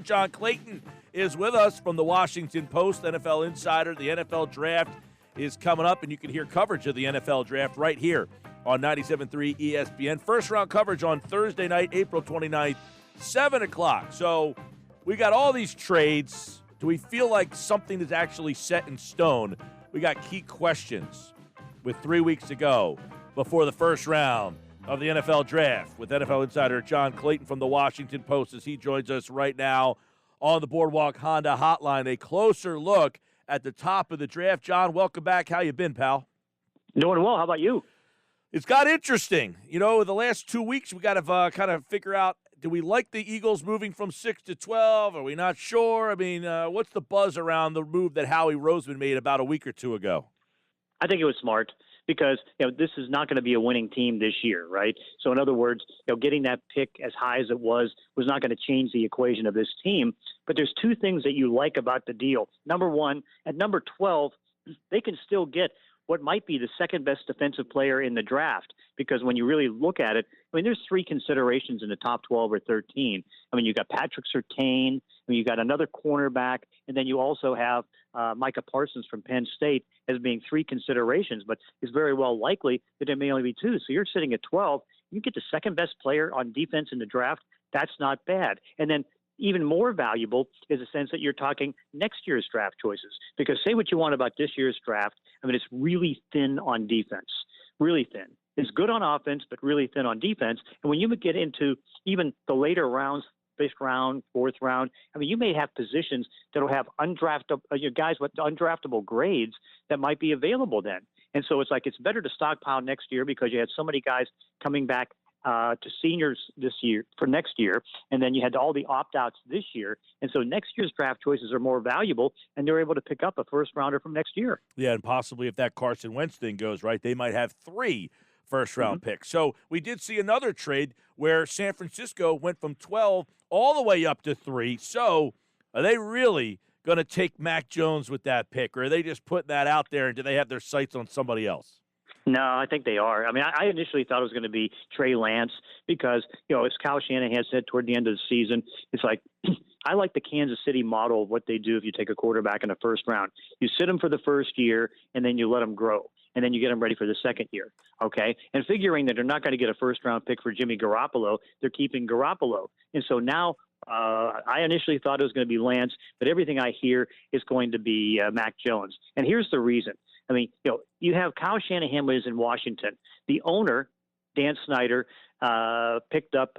John Clayton is with us from the Washington Post, NFL Insider. The NFL Draft is coming up, and you can hear coverage of the NFL Draft right here on 97.3 ESPN. First-round coverage on Thursday night, April 29th, 7 o'clock. So we got all these trades. Do we feel like something is actually set in stone? We got key questions with 3 weeks to go before the first round of the NFL Draft with NFL Insider John Clayton from the Washington Post as he joins us right now on the Boardwalk Honda Hotline. A closer look at the top of the draft. John, welcome back. How you been, pal? Doing well. How about you? It's got interesting. You know, the last 2 weeks we got to kind of figure out, do we like the Eagles moving from 6 to 12? Are we not sure? I mean, what's the buzz around the move that Howie Roseman made about a week or two ago? I think it was smart because, this is not going to be a winning team this year, right? So in other words, getting that pick as high as it was not going to change the equation of this team. But there's two things that you like about the deal. Number one, at number 12, they can still get what might be the second best defensive player in the draft, because when you really look at it, there's three considerations in the top 12 or 13. You got Patrick Surtain, you got another cornerback, and then you also have Micah Parsons from Penn State as being three considerations, but it's very well likely that there may only be two. So you're sitting at 12, you get the second best player on defense in the draft. That's not bad. And then even more valuable is the sense that you're talking next year's draft choices. Because say what you want about this year's draft, it's really thin on defense, really thin. It's good on offense, but really thin on defense. And when you get into even the later rounds, fifth round, fourth round, you may have positions that will have undraftable guys with undraftable grades that might be available then. And so it's better to stockpile next year because you had so many guys coming back to seniors this year for next year, and then you had all the opt-outs this year, and so next year's draft choices are more valuable, and they're able to pick up a first-rounder from next year. Yeah, and possibly if that Carson Wentz thing goes right, they might have three first-round picks. So we did see another trade where San Francisco went from 12 all the way up to 3. So are they really going to take Mac Jones with that pick, or are they just putting that out there, and do they have their sights on somebody else? No, I think they are. I initially thought it was going to be Trey Lance because, as Kyle Shanahan said toward the end of the season, it's like, I like the Kansas City model of what they do if you take a quarterback in the first round. You sit them for the first year, and then you let them grow, and then you get them ready for the second year, okay? And figuring that they're not going to get a first-round pick for Jimmy Garoppolo, they're keeping Garoppolo. And so now I initially thought it was going to be Lance, but everything I hear is going to be Mac Jones. And here's the reason. You have Kyle Shanahan was in Washington. The owner, Dan Snyder, picked up,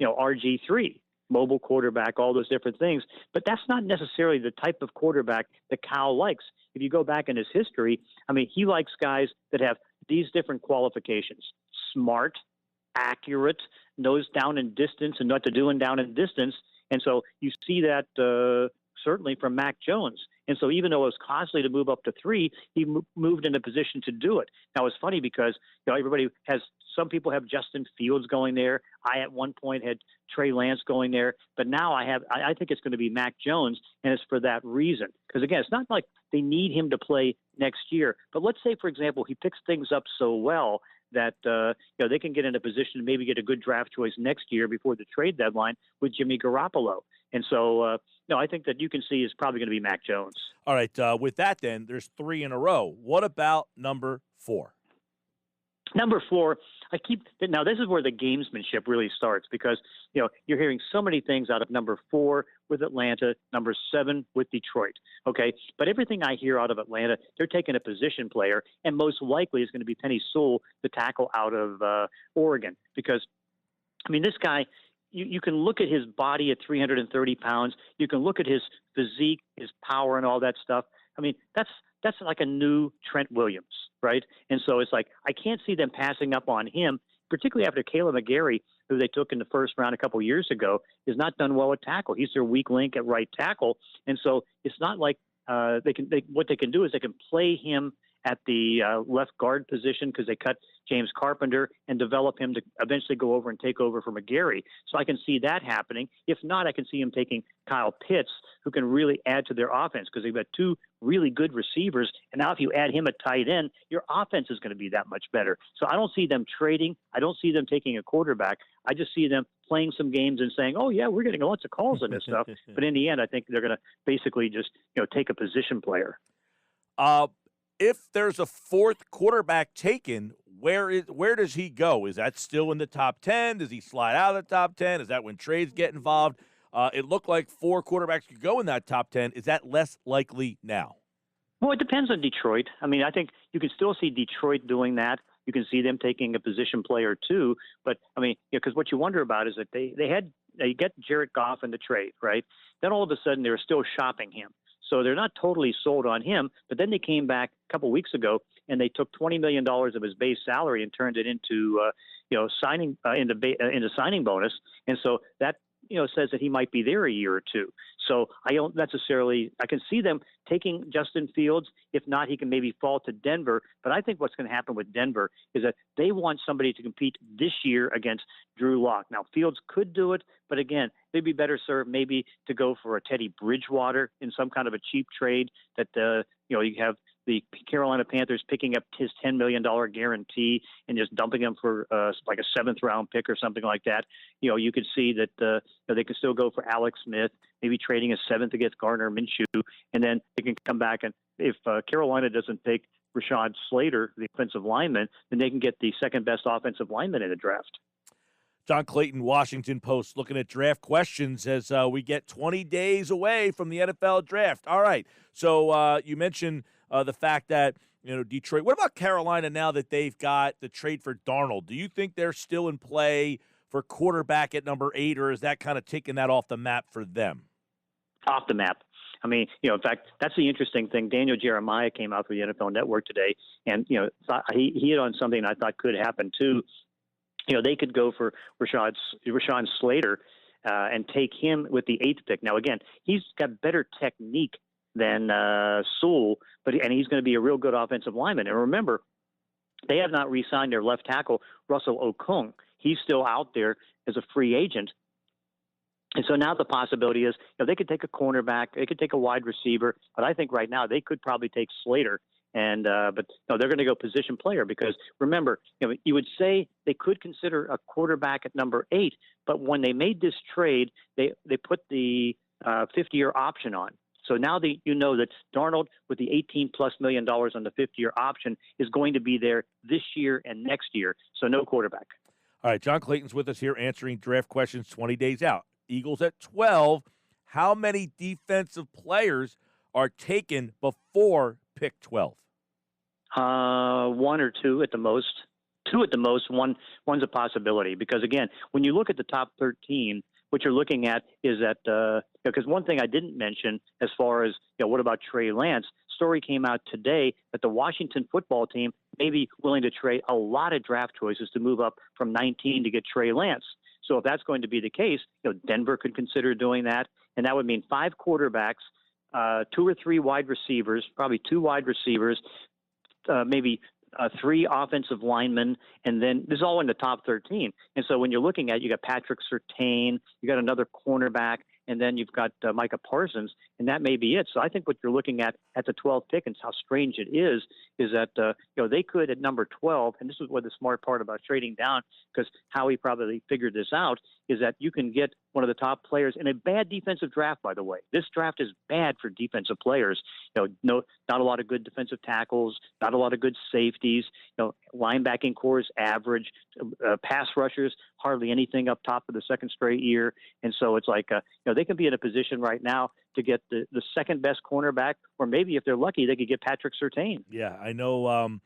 RG3, mobile quarterback, all those different things. But that's not necessarily the type of quarterback that Kyle likes. If you go back in his history, he likes guys that have these different qualifications: smart, accurate, knows down and distance and what to do in down and distance. And so you see that certainly from Mac Jones. And so even though it was costly to move up to 3, he moved in a position to do it. Now, it's funny because some people have Justin Fields going there. I at one point had Trey Lance going there. But now I think it's going to be Mac Jones, and it's for that reason. Because, again, it's not like they need him to play next year. But let's say, for example, he picks things up so well that they can get in a position to maybe get a good draft choice next year before the trade deadline with Jimmy Garoppolo. And so, I think that you can see is probably going to be Mac Jones. All right. With that, then, there's 3 in a row. What about number 4? Number 4, now this is where the gamesmanship really starts because, you're hearing so many things out of number 4 with Atlanta, number 7 with Detroit. Okay. But everything I hear out of Atlanta, they're taking a position player, and most likely is going to be Penei Sewell, the tackle out of Oregon, because, this guy, you can look at his body at 330 pounds. You can look at his physique, his power, and all that stuff. That's like a new Trent Williams, right? And so it's like I can't see them passing up on him, particularly after Caleb McGarry, who they took in the first round a couple years ago, is not done well at tackle. He's their weak link at right tackle, and so it's not like what they can do is they can play him at the left guard position because they cut James Carpenter and develop him to eventually go over and take over for McGarry. So I can see that happening. If not, I can see him taking Kyle Pitts, who can really add to their offense because they've got 2 really good receivers. And now if you add him at tight end, your offense is going to be that much better. So I don't see them trading. I don't see them taking a quarterback. I just see them playing some games and saying, oh, yeah, we're getting lots of calls on this stuff. But in the end, I think they're going to basically just, take a position player. If there's a fourth quarterback taken, where does he go? Is that still in the top 10? Does he slide out of the top 10? Is that when trades get involved? It looked like 4 quarterbacks could go in that top 10. Is that less likely now? Well, it depends on Detroit. I mean, I think you can still see Detroit doing that. You can see them taking a position player too. But I mean, because what you wonder about is that they get Jared Goff in the trade, right? Then all of a sudden they're still shopping him. So they're not totally sold on him. But then they came back a couple weeks ago and they took $20 million of his base salary and turned it into signing into signing bonus. And so that says that he might be there a year or two. So I can see them taking Justin Fields. If not, he can maybe fall to Denver. But I think what's going to happen with Denver is that they want somebody to compete this year against Drew Lock. Now, Fields could do it, but again, they'd be better served maybe to go for a Teddy Bridgewater in some kind of a cheap trade that, you have the Carolina Panthers picking up his $10 million guarantee and just dumping him for like a 7th-round pick or something like that. You could see that they can still go for Alex Smith, maybe trading a 7th against Gardner Minshew, and then they can come back and if Carolina doesn't take Rashawn Slater, the offensive lineman, then they can get the second-best offensive lineman in the draft. John Clayton, Washington Post, looking at draft questions as we get 20 days away from the NFL draft. All right, so you mentioned the fact that, Detroit. What about Carolina now that they've got the trade for Darnold? Do you think they're still in play for quarterback at number 8, or is that kind of taking that off the map for them? Off the map. I mean, in fact, that's the interesting thing. Daniel Jeremiah came out for the NFL Network today, and, he hit on something I thought could happen too. They could go for Rashawn Slater and take him with the 8th pick. Now, again, he's got better technique than Sewell, and he's going to be a real good offensive lineman. And remember, they have not re-signed their left tackle, Russell Okung. He's still out there as a free agent. And so now the possibility is, they could take a cornerback, they could take a wide receiver, but I think right now they could probably take Slater. And but no, they're going to go position player because remember, you would say they could consider a quarterback at number 8, but when they made this trade, they put the 50-year option on. So now that that Darnold with the $18+ million on the 50-year option is going to be there this year and next year. So no quarterback. All right, John Clayton's with us here answering draft questions 20 days out. Eagles at 12. How many defensive players are taken before pick 12? 1 or 2 at the most. 2 at the most. One's a possibility because again, when you look at the top 13, what you're looking at is that because one thing I didn't mention as far as what about Trey Lance? Story came out today that the Washington football team may be willing to trade a lot of draft choices to move up from 19 to get Trey Lance. So if that's going to be the case, Denver could consider doing that, and that would mean 5 quarterbacks, 2 or 3 wide receivers, probably 2 wide receivers, maybe 3 offensive linemen, and then this is all in the top 13. And so when you're looking at, you got Patrick Surtain, you got another cornerback, and then you've got Micah Parsons, and that may be it. So I think what you're looking at the 12th pick, and how strange it is that they could at number 12, and this is what the smart part about trading down, because Howie probably figured this out, is that you can get one of the top players in a bad defensive draft. By the way, this draft is bad for defensive players. Not a lot of good defensive tackles, not a lot of good safeties. Linebacking core is average. Pass rushers hardly anything up top for the second straight year, and so it's like they can be in a position right now to get the second best cornerback, or maybe if they're lucky, they could get Patrick Surtain. Yeah, I know.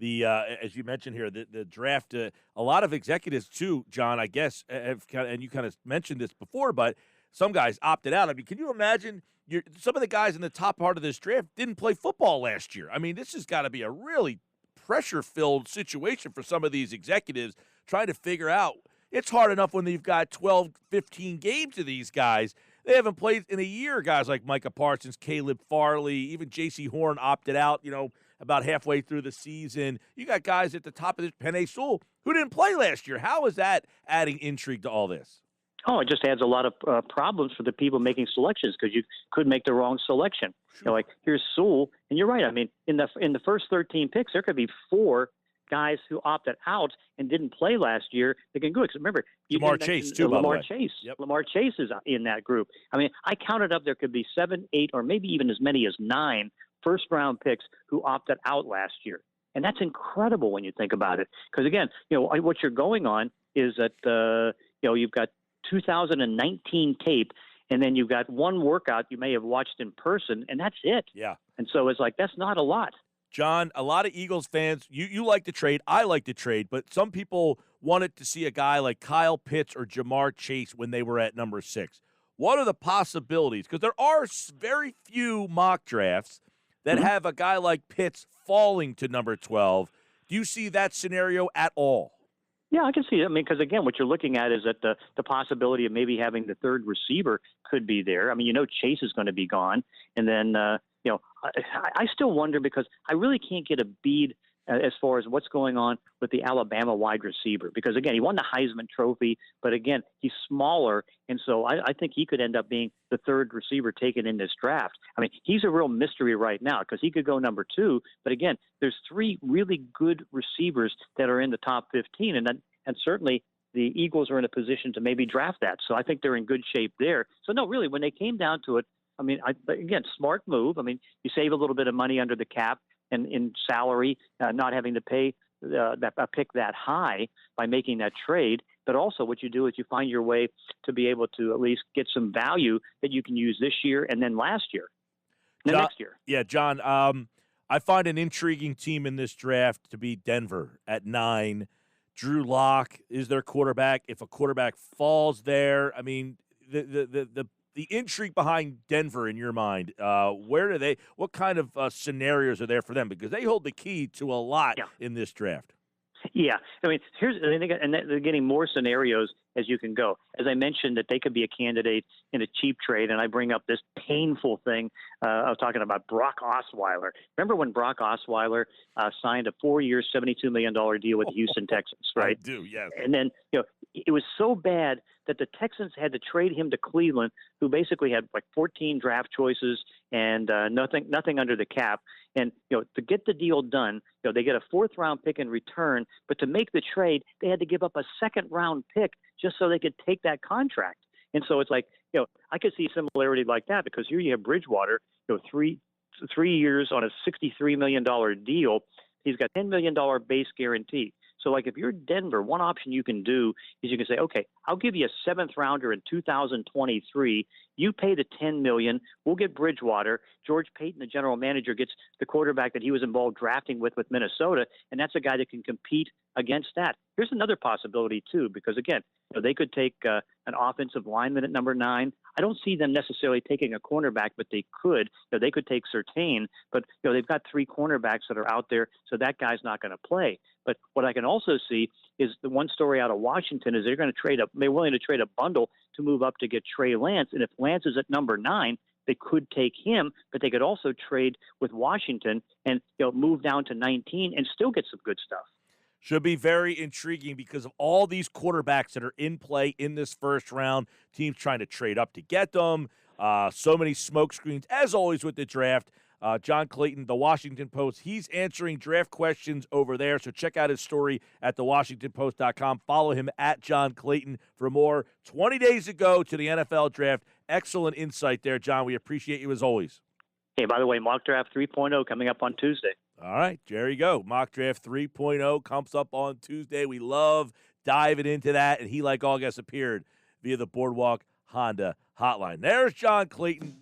As you mentioned here, the draft, a lot of executives too, John, I guess, and you kind of mentioned this before, but some guys opted out. I mean, can you imagine some of the guys in the top part of this draft didn't play football last year? I mean, this has got to be a really pressure-filled situation for some of these executives trying to figure out. It's hard enough when you've got 12, 15 games of these guys. They haven't played in a year, guys like Micah Parsons, Caleb Farley, even J.C. Horn opted out, about halfway through the season. You got guys at the top of this, Penei Sewell, who didn't play last year. How is that adding intrigue to all this? Oh, it just adds a lot of problems for the people making selections because you could make the wrong selection. Sure. Like here's Sewell, and you're right. I mean, in the first 13 picks, there could be 4 guys who opted out and didn't play last year that can go. Because remember, you Lamar Chase, too, by the Lamar way. Chase. Yep. Lamar Chase is in that group. I mean, I counted up there could be 7, 8, or maybe even as many as 9 first-round picks who opted out last year. And that's incredible when you think about it. Because, again, what you're going on is that, you've got 2019 tape, and then you've got one workout you may have watched in person, and that's it. Yeah. And so it's like, that's not a lot. John, a lot of Eagles fans, you like to trade. I like to trade, but some people wanted to see a guy like Kyle Pitts or Jamar Chase when they were at number 6. What are the possibilities? Because there are very few mock drafts that have a guy like Pitts falling to number 12. Do you see that scenario at all? Yeah, I can see it. I mean, because, again, what you're looking at is that the possibility of maybe having the third receiver could be there. I mean, Chase is going to be gone. And then, I still wonder because I really can't get a bead as far as what's going on with the Alabama wide receiver. Because, again, he won the Heisman Trophy, but, again, he's smaller. And so I think he could end up being the third receiver taken in this draft. I mean, he's a real mystery right now because he could go number 2. But, again, there's 3 really good receivers that are in the top 15. And certainly the Eagles are in a position to maybe draft that. So I think they're in good shape there. So, no, really, when they came down to it, I mean, again, smart move. I mean, you save a little bit of money under the cap and in salary, not having to pay a pick that high by making that trade. But also what you do is you find your way to be able to at least get some value that you can use this year and then last year, and then next year. Yeah, John, I find an intriguing team in this draft to be Denver at 9. Drew Lock is their quarterback. If a quarterback falls there, I mean, the intrigue behind Denver in your mind, what kind of scenarios are there for them? Because they hold the key to a lot in this draft. Yeah. I mean, and they're getting more scenarios as you can go. As I mentioned, that they could be a candidate in a cheap trade, and I bring up this painful thing. I was talking about Brock Osweiler. Remember when Brock Osweiler signed a 4-year, $72 million deal with the Houston Texans, right? I do, yes. And then, it was so bad that the Texans had to trade him to Cleveland, who basically had like 14 draft choices and nothing under the cap. And, to get the deal done, they get a 4th-round pick in return. But to make the trade, they had to give up a 2nd-round pick just so they could take that contract. And so it's like, I could see similarity like that because here you have Bridgewater, 3 years on a $63 million deal. He's got $10 million base guarantee. So, like, if you're Denver, one option you can do is you can say, okay, I'll give you a 7th rounder in 2023. You pay the $10 million. We'll get Bridgewater. George Payton, the general manager, gets the quarterback that he was involved drafting with Minnesota, and that's a guy that can compete against that. Here's another possibility, too, because, again, they could take an offensive lineman at number 9. I don't see them necessarily taking a cornerback, but they could. They could take Surtain, but they've got 3 cornerbacks that are out there, so that guy's not going to play. But what I can also see is the one story out of Washington is they're willing to trade a bundle to move up to get Trey Lance, and if Lance is at number 9, they could take him, but they could also trade with Washington and move down to 19 and still get some good stuff. Should be very intriguing because of all these quarterbacks that are in play in this first round. Teams trying to trade up to get them. So many smoke screens, as always with the draft. John Clayton, The Washington Post, he's answering draft questions over there. So check out his story at thewashingtonpost.com. Follow him at John Clayton for more. 20 days ago to the NFL draft. Excellent insight there, John. We appreciate you as always. Hey, by the way, Mock Draft 3.0 coming up on Tuesday. All right, there you go. Mock Draft 3.0 comes up on Tuesday. We love diving into that, and he, like all guests, appeared via the Boardwalk Honda hotline. There's John Clayton.